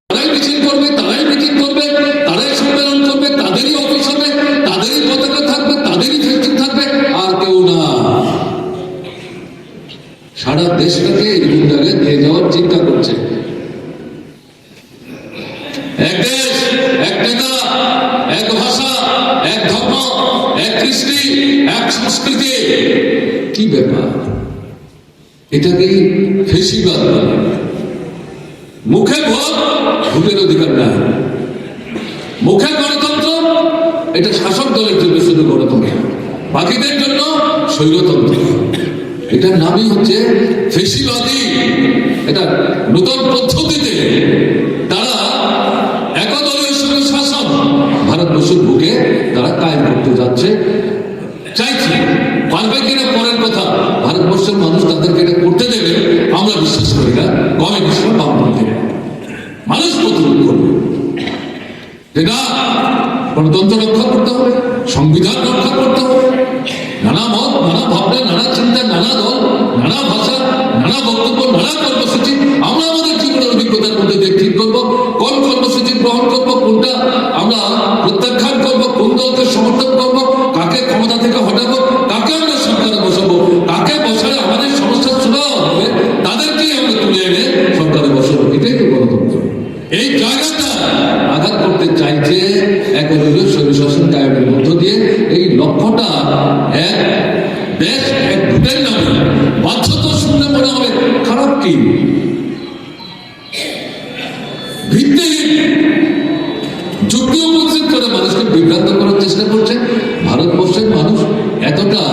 তারাই মিছিল করবে, তারাই মিটিং করবে, তারাই সম্মেলন করবে, তাদেরই অফিস হবে, তাদেরই পতাকা থাকবে, তাদেরই ফেস্টিং থাকবে, আর কেউ না। সারা দেশটাকে এই গুন্ডাকে নিয়ে যাওয়ার চিন্তা করছে। এক দেশ, এক নেতা, এক ভাষা, এক ধর্ম, এক কৃষ্টি, এক সংস্কৃতি। কি ব্যাপার? এটাকেই ফেসিবাদ বলে। মুখে ভোট, ভোটের অধিকার নাই। মুখে গণতন্ত্র, এটা শাসক দলের জন্য শুধু গণতন্ত্র, বাকিদের জন্য স্বৈরতন্ত্র। এটার নামই হচ্ছে ফেসিবাদী। এটা নতুন পদ্ধতিতে তারা একদলীয় শাসন ভারতবর্ষের বুকে তারা কায়েম করতে যাচ্ছে, চাইছে। পারবে কিনা পরের কথা, ভারতবর্ষের মানুষ তাদেরকে এটা করতে দেবে আমরা বিশ্বাস করি না। কমিউনিস্ট বামপন্থী মানুষ প্রতিরোধ করবে যে না, গণতন্ত্র রক্ষা করতে হবে, সংবিধান রক্ষা করতে হবে। নানা মত, নানা ভাবনা, নানা চিন্তা, নানা দল, নানা ভাষা, নানা বক্তব্য, নানা কর্মসূচি আমরা আমাদের জীবনের অভিজ্ঞতার মধ্যে দিয়ে ঠিক করবো কোন কর্মসূচি গ্রহণ করবো, কোনটা আমরা প্রত্যাখ্যান করবো, কোন দলকে সমর্থন করবো, কাকে ক্ষমতা থেকে হটাবো, কাকে আমরা সরকারে বসাবো, কাকে বসালে আমাদের সমস্যা সুরাহ হবে, তাদেরকেই আমরা তুলে এনে সরকারে বসাবো। এটাই তো গণতন্ত্র। এই জায়গাটা আঘাত করতে চাইছে একদলীয় স্বৈরশাসন কায়েমের মধ্য দিয়ে। এই লক্ষ্যটা এক দেশ, এক ভোটের নামে বাধ্যতা শুনলে মনে হবে খারাপ। কি ভিত্তিহীন যুক্তি উপস্থিত করে মানুষকে বিভ্রান্ত করার চেষ্টা করছে। ভারতবর্ষের মানুষ এতটা